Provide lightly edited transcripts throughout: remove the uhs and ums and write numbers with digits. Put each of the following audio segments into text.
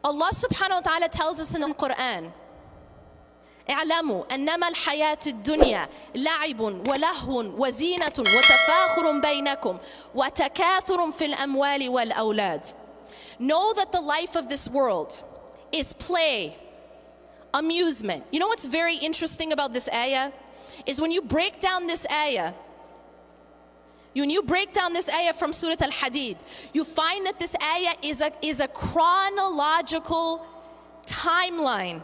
Allah subhanahu wa ta'ala tells us in the Quran, اعلموا أنما الحياة الدنيا لعب ولهو وزينة وتفاخر بينكم وتكاثر في الأموال والأولاد. Know that the life of this world is play, amusement. You know what's very interesting about this ayah? Is when you break down this ayah, from Surah Al-Hadid, you find that this ayah is a chronological timeline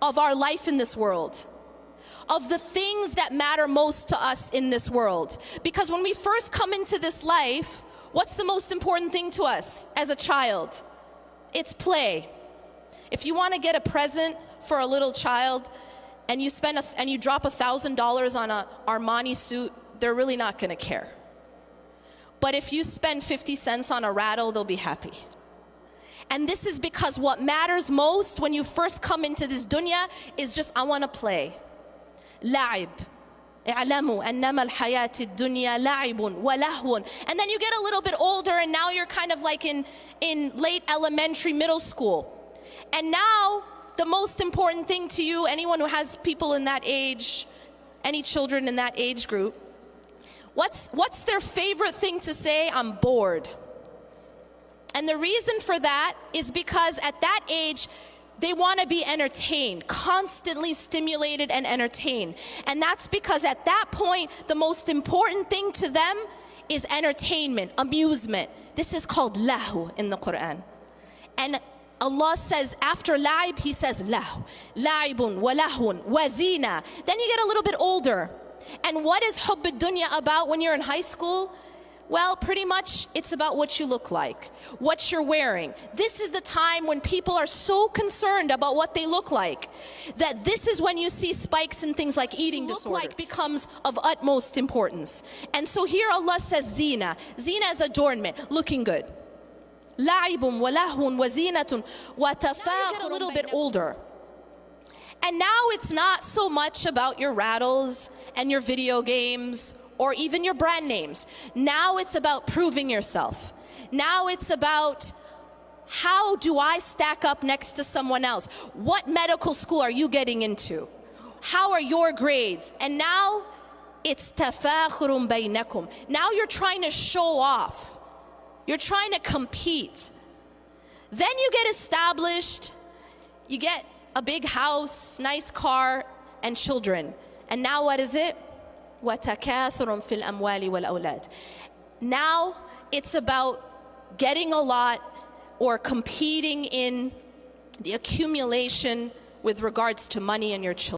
of our life in this world, of the things that matter most to us in this world. Because when we first come into this life, what's the most important thing to us as a child? It's play. If you want to get a present for a little child and you drop $1,000 on an Armani suit, they're really not going to care. But if you spend 50 cents on a rattle, they'll be happy. And this is because what matters most when you first come into this dunya is just, I want to play. لعب. اعلموا أنما الحياة الدنيا لعب ولهو. And then you get a little bit older and now you're kind of like in late elementary, middle school. And now the most important thing to you, anyone who has people in that age, any children in that age group, what's their favorite thing to say? I'm bored. And the reason for that is because at that age, they want to be entertained, constantly stimulated and entertained. And that's because at that point, the most important thing to them is entertainment, amusement. This is called lahu in the Quran. And Allah says, after la'ib, He says lahu. La'ibun wa lahun wa zina. Then you get a little bit older. And what is hubb ad-dunya about when you're in high school? Well, pretty much it's about what you look like, what you're wearing. This is the time when people are so concerned about what they look like, that this is when you see spikes in things like eating disorders. Like becomes of utmost importance. And so here Allah says zina. Zina is adornment, looking good. La'ibun wa lahun wa zinatun wa tafakhurun. A little bit older. And now it's not so much about your rattles and your video games or even your brand names. Now it's about proving yourself. Now it's about, how do I stack up next to someone else? What medical school are you getting into? How are your grades? And now it's tafakhurun baynakum. Now you're trying to show off. You're trying to compete. Then you get established. You get a big house, nice car, and children. And now what is it? وَتَكَاثُرٌ فِي الْأَمْوَالِ وَالْأَوْلَادِ. Now it's about getting a lot or competing in the accumulation with regards to money and your children.